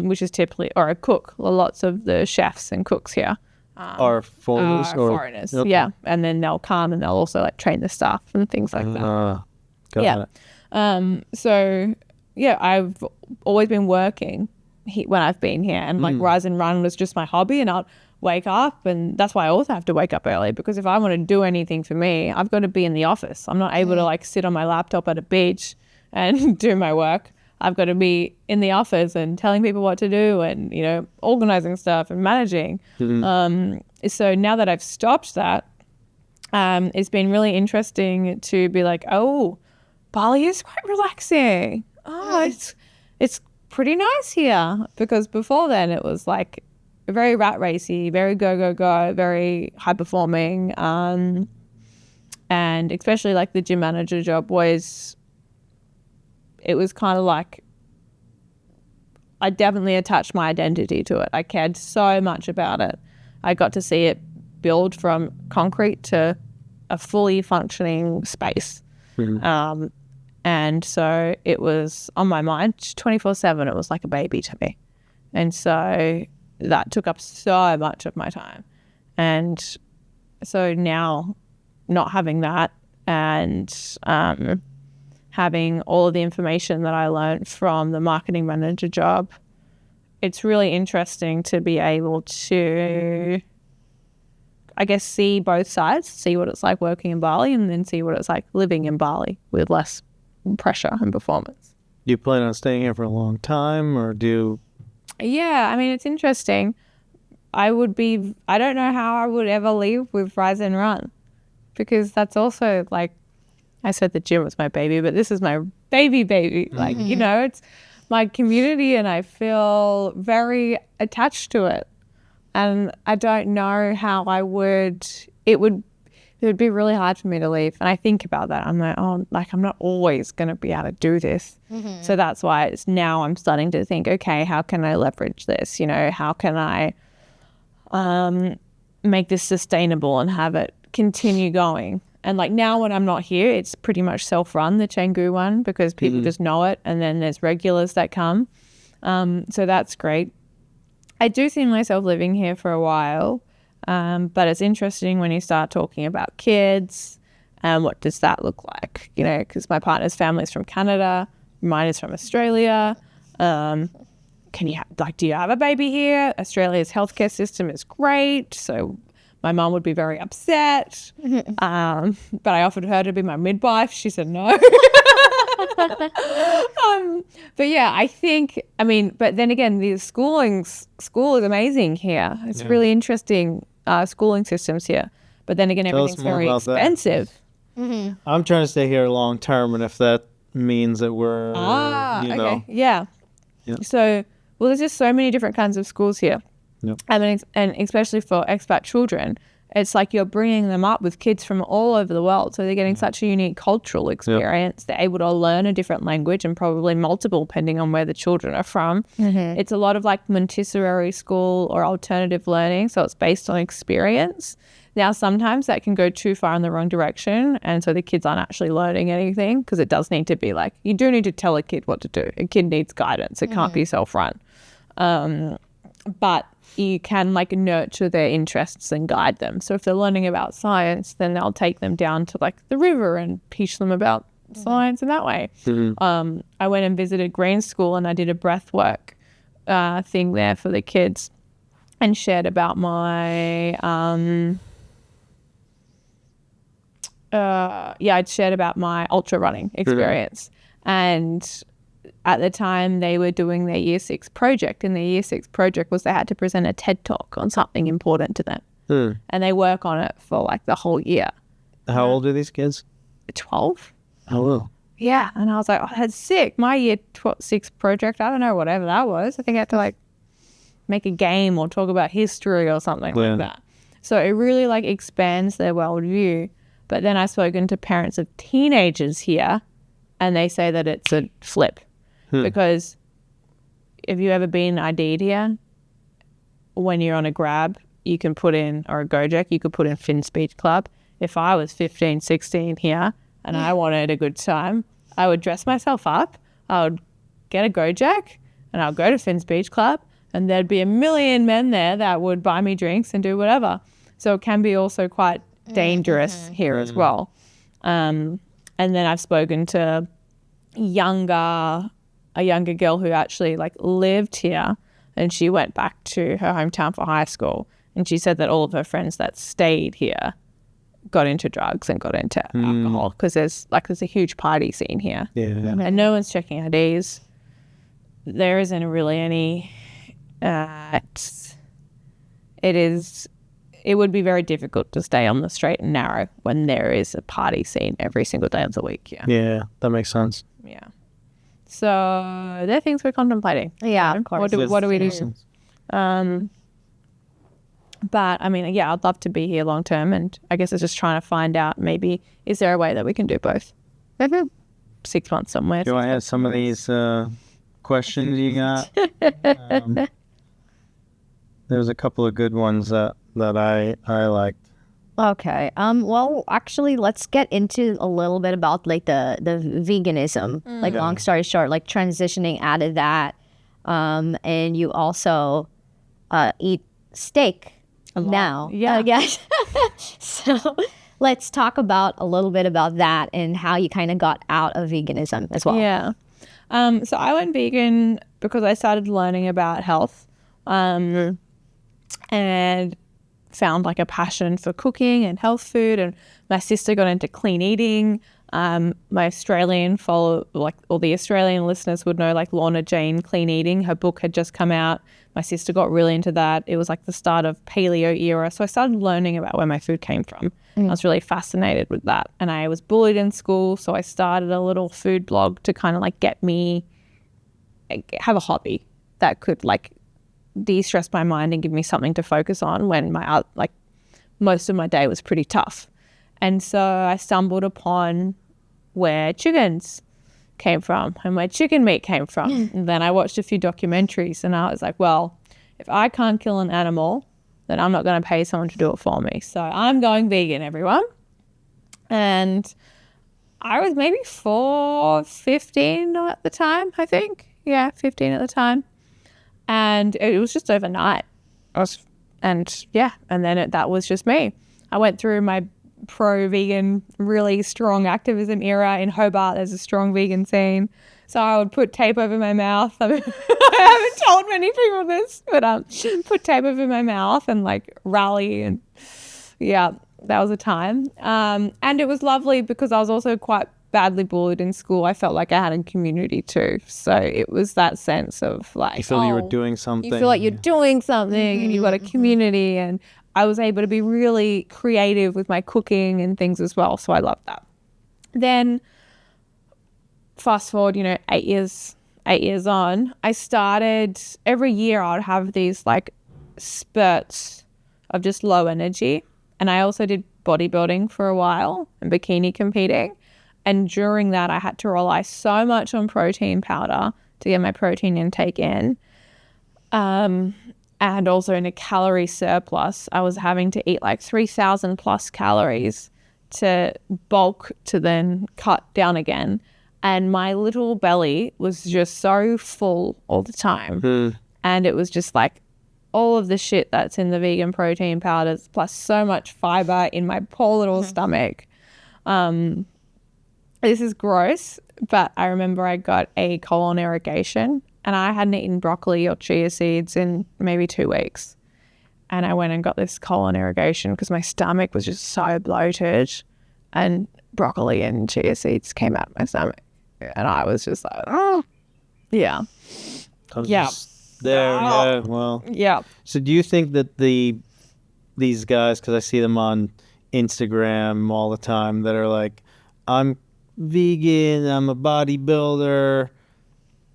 S1: which is typically, or a cook. Lots of the chefs and cooks here
S3: are foreigners.
S1: Foreigners,
S3: Okay.
S1: yeah. And then they'll come and they'll also like train the staff and things like that.
S3: Got it.
S1: So yeah, I've always been working when I've been here, and like Rise and Run was just my hobby, and I'll wake up, and that's why I also have to wake up early, because if I want to do anything for me, I've got to be in the office. I'm not able to like sit on my laptop at a beach and do my work. I've got to be in the office and telling people what to do, and, you know, organizing stuff and managing. So now that I've stopped that, it's been really interesting to be like, oh, Bali is quite relaxing. Oh, it's pretty nice here. Because before then it was like very rat racy, very go, very high performing. And especially like the gym manager job it was kind of like, I definitely attached my identity to it. I cared so much about it. I got to see it build from concrete to a fully functioning space. And so it was on my mind 24/7. It was like a baby to me. And so that took up so much of my time. And so now not having that, and having all of the information that I learned from the marketing manager job, it's really interesting to be able to, I guess, see both sides, see what it's like working in Bali, and then see what it's like living in Bali with less pressure and performance.
S3: Do you plan on staying here for a long time, or do?
S1: Yeah, I mean, it's interesting. I don't know how I would ever leave with Rise and Run, because that's also like, I said the gym was my baby, but this is my baby. Like, you know, it's my community, and I feel very attached to it. And I don't know how it would be really hard for me to leave. And I think about that. I'm like, oh, like I'm not always going to be able to do this. So that's why now I'm starting to think, okay, how can I leverage this? You know, how can I make this sustainable and have it continue going? And like now when I'm not here, it's pretty much self-run, the Canggu one, because people just know it. And then there's regulars that come. So that's great. I do see myself living here for a while. But it's interesting when you start talking about kids and what does that look like, you know, because my partner's family is from Canada, mine is from Australia. Do you have a baby here? Australia's healthcare system is great, so my mum would be very upset. But I offered her to be my midwife. She said no. But yeah, I think, I mean, but then again, the school is amazing here. It's really interesting schooling systems here. But then again, everything's very expensive.
S3: I'm trying to stay here long term, and if that means that we're,
S1: okay. Yeah. So, well, there's just so many different kinds of schools here.
S3: Yep.
S1: I mean, and especially for expat children, it's like you're bringing them up with kids from all over the world. So they're getting such a unique cultural experience. They're able to learn a different language, and probably multiple depending on where the children are from. It's a lot of like Montessori school or alternative learning. So it's based on experience. Now, sometimes that can go too far in the wrong direction. And so the kids aren't actually learning anything, because it does need to be like, you do need to tell a kid what to do. A kid needs guidance. It can't be self-run. But you can like nurture their interests and guide them. So if they're learning about science, then they'll take them down to like the river and teach them about science in that way. I went and visited Green School, and I did a breath work thing there for the kids, and shared about my I'd shared about my ultra running experience. And at the time they were doing their year 6 project, and their year 6 project was they had to present a TED talk on something important to them. And they work on it for like the whole year.
S3: How old are these kids?
S1: 12.
S3: Oh, wow.
S1: Yeah. And I was like, oh, that's sick. My year 6 project, I don't know, whatever that was. I think I had to like make a game or talk about history or something like that. So it really like expands their worldview. But then I've spoken to parents of teenagers here, and they say that it's a flip. Because if you ever been ID'd here, when you're on a grab, you can put in, or a Gojek, you could put in Finn Speech Club. If I was 15, 16 here and I wanted a good time, I would dress myself up, I would get a Gojek, and I'll go to Finn Speech Club, and there'd be a million men there that would buy me drinks and do whatever. So it can be also quite dangerous here as well. And then I've spoken to a younger girl who actually like lived here, and she went back to her hometown for high school, and she said that all of her friends that stayed here got into drugs and got into alcohol because there's a huge party scene here. And no one's checking IDs. There isn't really any it would be very difficult to stay on the straight and narrow when there is a party scene every single day of the week. Yeah,
S3: that makes sense.
S1: Yeah. So they're things we're contemplating.
S2: Yeah, of course.
S1: What do we do? But I mean, yeah, I'd love to be here long term, and I guess it's just trying to find out maybe is there a way that we can do both? 6 months somewhere.
S3: Do I have some of these questions you got? There's a couple of good ones that I liked.
S2: Okay. Well, actually, let's get into a little bit about like the veganism. Like, long story short, like transitioning out of that, and you also eat steak now. Yes. So let's talk about a little bit about that and how you kind of got out of veganism as well.
S1: Yeah. So I went vegan because I started learning about health, and found like a passion for cooking and health food, and my sister got into clean eating. My Australian all the Australian listeners would know like Lorna Jane Clean Eating. Her book had just come out. My sister got really into that. It was like the start of paleo era. So I started learning about where my food came from. I was really fascinated with that. And I was bullied in school. So I started a little food blog to kind of like get me have a hobby that could like de-stress my mind and give me something to focus on when my most of my day was pretty tough. And so I stumbled upon where chickens came from and where chicken meat came from. And then I watched a few documentaries, and I was like, well, if I can't kill an animal, then I'm not going to pay someone to do it for me. So I'm going vegan, everyone. And I was maybe 15 at the time, I think. Yeah, 15 at the time. And it was just overnight. And then that was just me. I went through my pro-vegan, really strong activism era. In Hobart, there's a strong vegan scene. So I would put tape over my mouth. I haven't told many people this, but put tape over my mouth and like rally. And yeah, that was a time. And it was lovely because I was also quite badly bullied in school. I felt like I had a community too. So it was that sense of like,
S3: you feel you were doing something.
S1: You feel like you're doing something and you've got a community. And I was able to be really creative with my cooking and things as well. So I loved that. Then fast forward, 8 years on, I started every year I would have these like spurts of just low energy. And I also did bodybuilding for a while and bikini competing. And during that, I had to rely so much on protein powder to get my protein intake in. And also in a calorie surplus, I was having to eat like 3,000 plus calories to bulk to then cut down again. And my little belly was just so full all the time. And it was just like all of the shit that's in the vegan protein powders, plus so much fiber in my poor little stomach. This is gross, but I remember I got a colon irrigation and I hadn't eaten broccoli or chia seeds in maybe 2 weeks. And I went and got this colon irrigation because my stomach was just so bloated, and broccoli and chia seeds came out of my stomach. And I was just like, oh, Yeah.
S3: I was
S1: Yeah.
S3: just there. Yeah. Well.
S1: Yeah.
S3: So do you think that these guys, because I see them on Instagram all the time, that are like, I'm vegan, I'm a bodybuilder.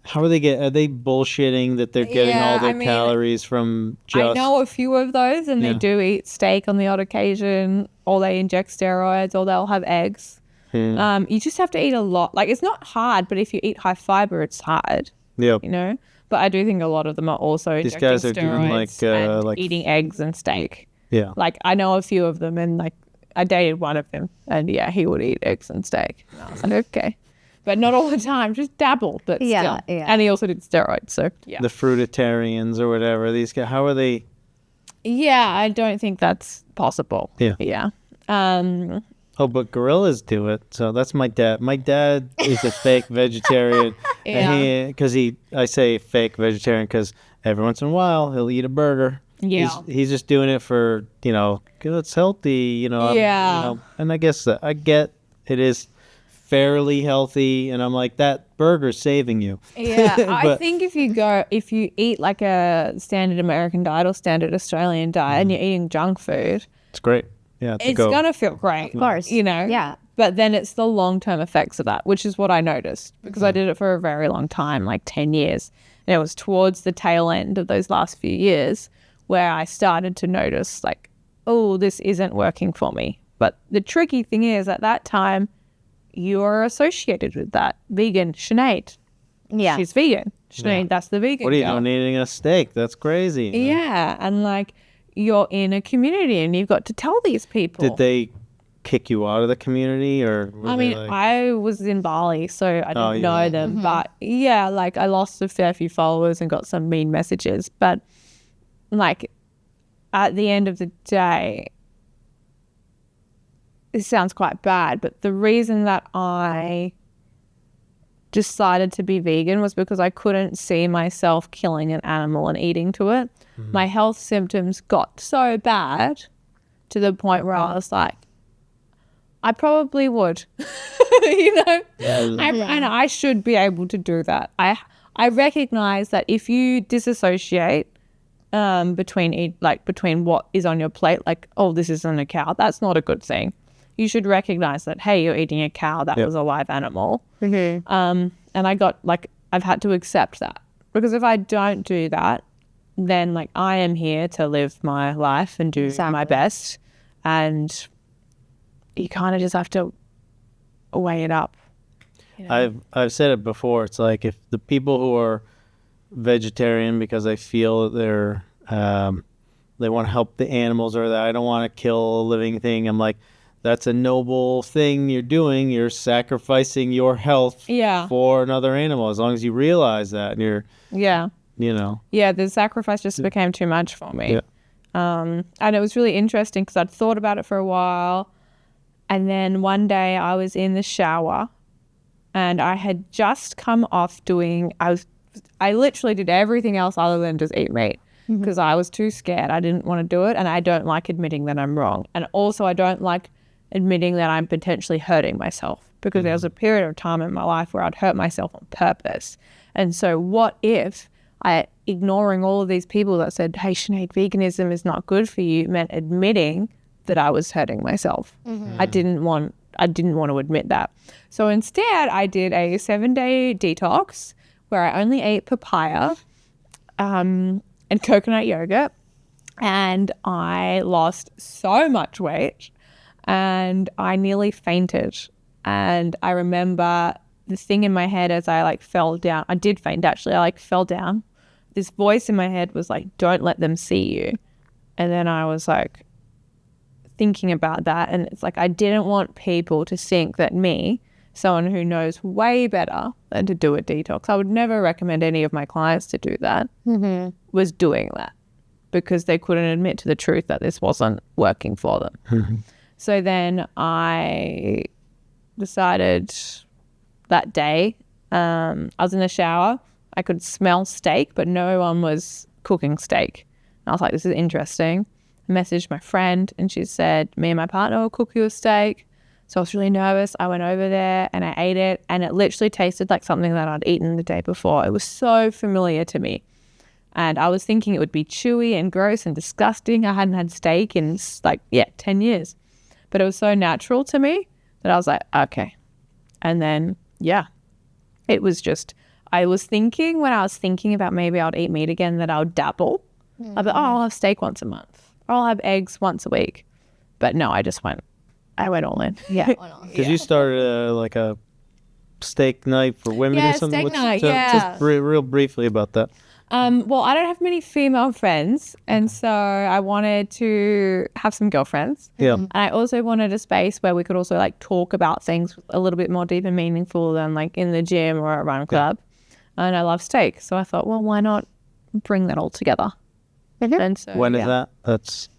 S3: How are they bullshitting that they're getting
S1: Yeah,
S3: all their
S1: I mean,
S3: calories from just...
S1: I know a few of those, and they
S3: Yeah.
S1: do eat steak on the odd occasion, or they inject steroids, or they'll have eggs.
S3: Yeah.
S1: You just have to eat a lot. Like, it's not hard, but if you eat high fiber, it's hard,
S3: Yep.
S1: you know? But I do think a lot of them are also
S3: These
S1: injecting
S3: guys are doing,
S1: steroids and
S3: like-
S1: eating eggs and steak.
S3: Yeah.
S1: Like, I know a few of them, and like, I dated one of them, and yeah, he would eat eggs and steak. And I was like, okay. But not all the time, just dabble, but
S2: Yeah,
S1: still.
S2: yeah.
S1: And he also did steroids, so yeah.
S3: The fruitarians or whatever. These guys, how are they?
S1: Yeah, I don't think that's possible.
S3: Yeah.
S1: Yeah.
S3: Oh, but gorillas do it. So that's my dad. My dad is a fake vegetarian.
S1: Yeah.
S3: Because I say fake vegetarian because every once in a while he'll eat a burger.
S1: Yeah.
S3: He's just doing it for, because it's healthy,
S1: Yeah.
S3: and I guess I get it is fairly healthy, and I'm like, that burger's saving you.
S1: Yeah, I
S3: But-
S1: think if you eat like a standard American diet or standard Australian diet and you're eating junk food,
S3: It's great. Yeah,
S1: it's gonna feel great.
S2: Of course.
S1: You know?
S2: Yeah.
S1: But then it's the long-term effects of that, which is what I noticed because I did it for a very long time, like 10 years. And it was towards the tail end of those last few years where I started to notice like, oh, this isn't working for me. But the tricky thing is at that time, you're associated with that. Vegan, Sinead.
S2: Yeah.
S1: She's vegan. Sinead, that's the vegan
S3: What are you
S1: girl.
S3: doing eating a steak? That's crazy.
S1: Yeah. And like, you're in a community and you've got to tell these people.
S3: Did they kick you out of the community, or were
S1: I
S3: they
S1: mean,
S3: like,
S1: I was in Bali, so I didn't
S3: Oh, yeah.
S1: know them. But yeah, like I lost a fair few followers and got some mean messages. But like at the end of the day, it sounds quite bad, but the reason that I decided to be vegan was because I couldn't see myself killing an animal and eating to it. My health symptoms got so bad to the point where I was like, I probably would, and I should be able to do that. I recognize that if you disassociate between what is on your plate, like, oh, this isn't a cow, that's not a good thing. You should recognize that, hey, you're eating a cow, that was a live animal. And I've had to accept that, because if I don't do that, then like I am here to live my life and do my best, and you kind of just have to weigh it up.
S3: I've said it before. It's like if the people who are vegetarian because they feel that they're they want to help the animals, or that I don't want to kill a living thing, I'm like, that's a noble thing you're doing. You're sacrificing your health for another animal. As long as you realize that, and you're
S1: the sacrifice just became too much for me. And it was really interesting because I'd thought about it for a while, and then one day I was in the shower and I had just come off I literally did everything else other than just eat meat because I was too scared. I didn't want to do it, and I don't like admitting that I'm wrong. And also I don't like admitting that I'm potentially hurting myself, because there was a period of time in my life where I'd hurt myself on purpose. And so what if ignoring all of these people that said, hey, Sinead, veganism is not good for you, meant admitting that I was hurting myself. I didn't want to admit that. So instead I did a 7-day detox where I only ate papaya and coconut yogurt, and I lost so much weight and I nearly fainted. And I remember the thing in my head as I fell down. I did faint, actually. I fell down. This voice in my head was like, don't let them see you. And then I was thinking about that, and it's like I didn't want people to think that me, someone who knows way better than to do a detox, I would never recommend any of my clients to do that, was doing that, because they couldn't admit to the truth that this wasn't working for them. So then I decided that day, I was in the shower, I could smell steak, but no one was cooking steak. And I was like, this is interesting. I messaged my friend and she said, me and my partner will cook you a steak. So I was really nervous. I went over there and I ate it, and it literally tasted like something that I'd eaten the day before. It was so familiar to me. And I was thinking it would be chewy and gross and disgusting. I hadn't had steak in 10 years. But it was so natural to me that I was like, okay. And then, it was just, I was thinking when I was thinking about maybe I'd eat meat again that I would dabble. I'd be, I'll have steak once a month. Or I'll have eggs once a week. But no, I went all in.
S2: Yeah.
S3: Because you started like a steak night for women or something.
S1: Steak night,
S3: Just real briefly about that.
S1: Well, I don't have many female friends, and so I wanted to have some girlfriends.
S3: Yeah.
S1: And I also wanted a space where we could also like talk about things a little bit more deep and meaningful than like in the gym or a run club. And I love steak, so I thought, well, why not bring that all together? And so,
S3: When is that?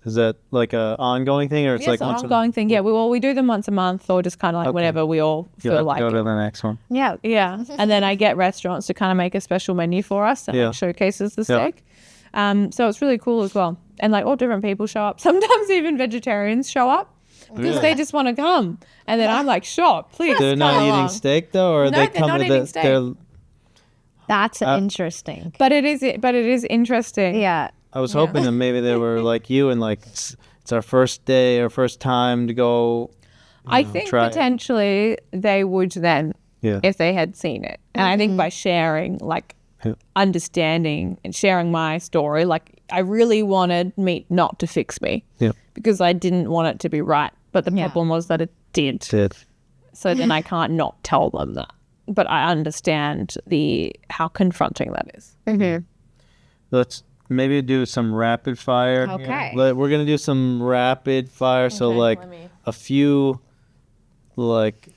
S3: Is that like a ongoing thing, or it's like
S1: an
S3: once
S1: ongoing thing? Yeah, we do them once a month, or just kind of like whenever we all feel like
S3: go
S1: it.
S3: to the next one.
S2: Yeah.
S1: Yeah, and then I get restaurants to kind of make a special menu for us that like, showcases the steak. So it's really cool as well. And like all different people show up. Sometimes even vegetarians show up because they just want to come. And then I'm like, sure, please.
S3: They're not
S1: come
S3: eating
S1: along.
S3: steak though, or
S1: No,
S3: they
S1: they're
S3: come
S1: not
S3: to
S1: eating steak.
S2: That's interesting.
S1: But it is interesting.
S2: Yeah.
S3: I was hoping that maybe they were like you and like it's our first day or first time to go.
S1: I think
S3: try it.
S1: potentially they would then if they had seen it. And I think by sharing, like understanding and sharing my story, like I really wanted meat not to fix me because I didn't want it to be right. But the problem was that it did. So then I can't not tell them that. But I understand how confronting that is.
S2: Mm-hmm.
S3: Let's maybe do some rapid fire.
S2: Okay.
S3: We're gonna do some rapid fire. So like a few like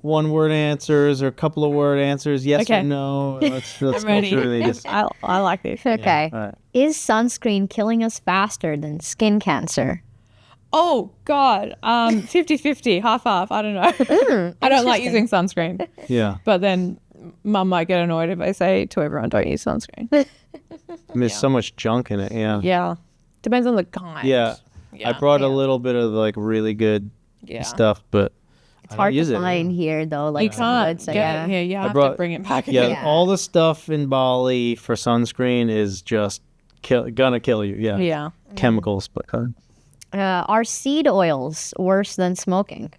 S3: one word answers or a couple of word answers. Yes or no. Let's
S1: I'm ready.
S3: go through these.
S1: I like this.
S2: Okay.
S3: All right.
S2: Is sunscreen killing us faster than skin cancer?
S1: Oh, God. 50-50, half-half. I don't know. I don't like using sunscreen.
S3: Yeah.
S1: But then Mum might get annoyed if I say to everyone, don't use sunscreen.
S3: There's so much junk in it. Yeah.
S1: Yeah. Depends on the kind.
S3: Yeah. I brought a little bit of like really good stuff, but
S2: It's hard
S3: use
S2: to
S3: it.
S2: find here though. Like
S1: You can't
S2: so
S1: get it here. You have to
S3: brought-
S1: bring it back
S3: Yeah,
S1: again.
S3: all the stuff in Bali for sunscreen is just gonna kill you. Yeah.
S1: Yeah.
S3: Chemicals, but
S2: Are seed oils worse than smoking?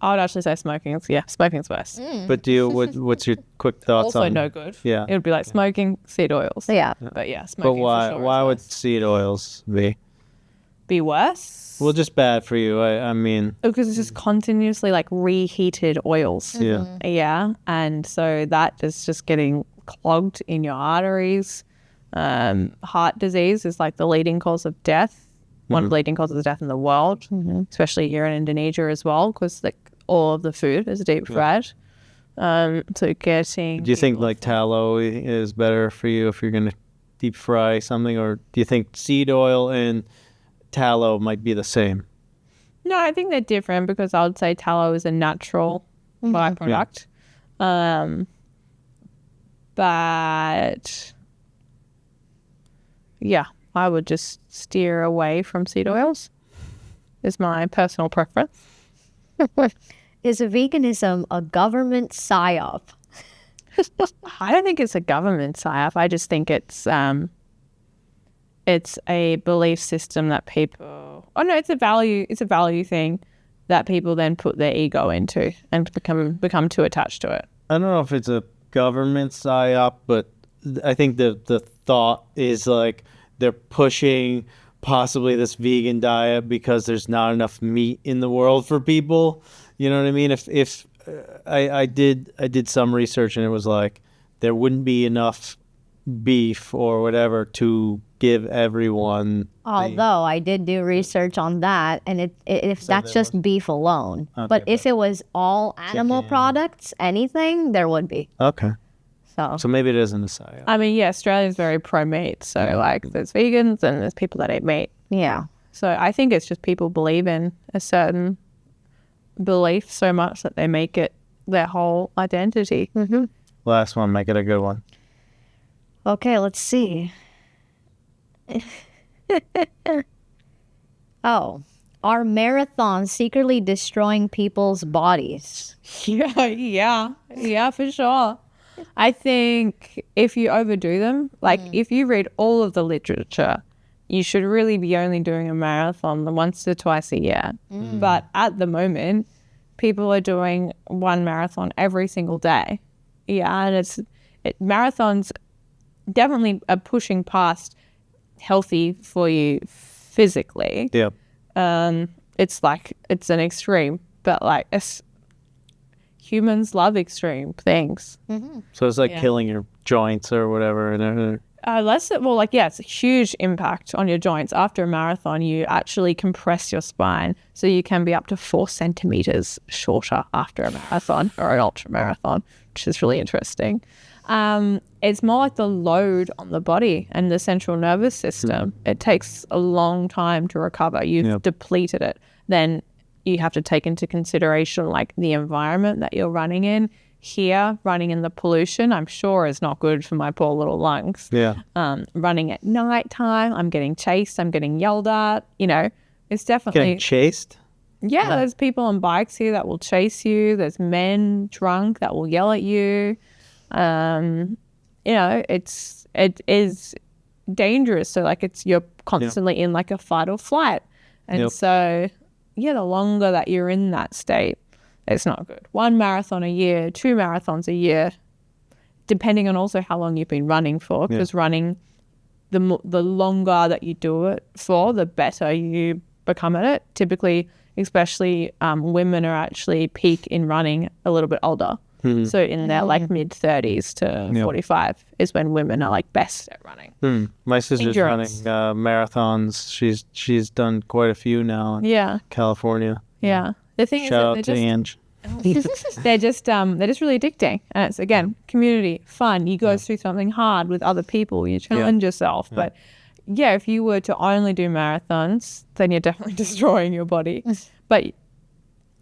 S1: I would actually say smoking. Smoking's worse.
S3: but what's your quick thoughts
S1: Also
S3: on?
S1: no good.
S3: Yeah.
S1: It would be like smoking, seed oils.
S2: Yeah.
S1: But yeah,
S3: But
S1: smoking
S3: why?
S1: for sure
S3: Why
S1: is
S3: would
S1: worse.
S3: seed oils
S1: Be worse?
S3: well just bad for you? I mean,
S1: Because it's just continuously like reheated oils.
S3: yeah.
S1: Yeah. And so that is just getting clogged in your arteries. Heart disease is like the leading cause of death. One of the leading causes of death in the world, especially here in Indonesia as well, because like all of the food is deep fried. So getting.
S3: Do you think like tallow is better for you if you're gonna deep fry something, or do you think seed oil and tallow might be the same?
S1: No, I think they're different because I would say tallow is a natural byproduct. But yeah, I would just steer away from seed oils. Is my personal preference.
S2: Is veganism a government psyop?
S1: I don't think it's a government psyop. I just think it's a belief system that people. Oh no, it's a value. It's a value thing that people then put their ego into and become too attached to it.
S3: I don't know if it's a government psyop, but I think the thought is like they're pushing possibly this vegan diet because there's not enough meat in the world for people. You know what I mean? If I did some research and it was like there wouldn't be enough beef or whatever to give everyone.
S2: Although I did do research on that, and if that's just beef alone. But if it was all animal products, anything, there would be.
S3: Okay.
S2: So
S3: So maybe it isn't a psyop.
S1: I mean, yeah, Australia's very pro-meat. So, like, there's vegans and there's people that eat meat.
S2: yeah.
S1: So I think it's just people believe in a certain belief so much that they make it their whole identity.
S3: Last one, make it a good one.
S2: Okay, let's see. Oh, Are marathons secretly destroying people's bodies?
S1: Yeah, for sure. I think if you overdo them, like if you read all of the literature, you should really be only doing a marathon once or twice a year. But at the moment, people are doing one marathon every single day. Yeah, and marathons definitely are pushing past healthy for you physically.
S3: Yeah.
S1: It's an extreme, but like humans love extreme things.
S3: So it's like killing your joints or whatever.
S1: It's a huge impact on your joints. After a marathon, you actually compress your spine, so you can be up to 4 centimeters shorter after a marathon or an ultra marathon, which is really interesting. It's more like the load on the body and the central nervous system. It takes a long time to recover. You've depleted it. Then you have to take into consideration like the environment that you're running in. Here, running in the pollution, I'm sure is not good for my poor little lungs.
S3: Yeah.
S1: Running at nighttime, I'm getting chased, I'm getting yelled at. It's definitely
S3: Getting chased?
S1: Yeah, there's people on bikes here that will chase you. There's men drunk that will yell at you. It is dangerous. So like you're constantly in like a fight or flight. And so, the longer that you're in that state, it's not good. 1 marathon a year, 2 marathons a year, depending on also how long you've been running for. Because running, the longer that you do it for, the better you become at it. Typically, especially women are actually peak in running a little bit older. So in their like mid-30s to 45 is when women are like best at running.
S3: My sister's
S1: Endurance.
S3: running marathons. She's done quite a few now in California.
S1: Yeah. The thing
S3: Shout
S1: is
S3: out to Ange.
S1: they're just really addicting. And it's again community, fun. You go through something hard with other people. You challenge yourself. But if you were to only do marathons, then you're definitely destroying your body. But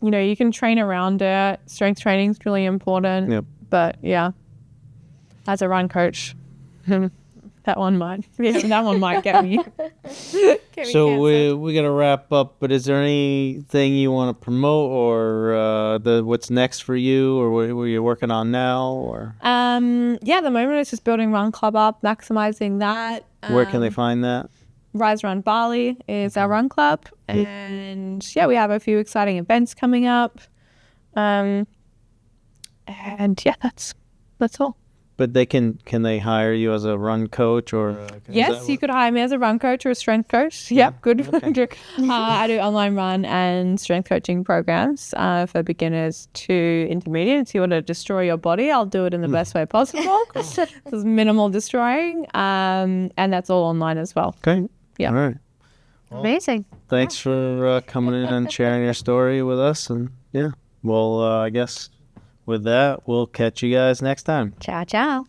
S1: you can train around it. Strength training is really important.
S3: Yep.
S1: But as a run coach, that one might get me.
S3: So we got to wrap up. But is there anything you want to promote, or what's next for you, or what you're working on now, or?
S1: At the moment it's just building Run Club up, maximizing that.
S3: Where can they find that?
S1: Rise Run Bali is our run club, and we have a few exciting events coming up. That's all.
S3: But can they hire you as a run coach, or?
S1: Yes, you could hire me as a run coach or a strength coach. Yep, good. Okay. I do online run and strength coaching programs for beginners to intermediate. If you want to destroy your body, I'll do it in the best way possible. There's minimal destroying, and that's all online as well.
S3: Okay.
S1: Yeah.
S3: All right.
S2: Well, amazing.
S3: Thanks for coming in and sharing your story with us. And I guess with that, we'll catch you guys next time.
S2: Ciao, ciao.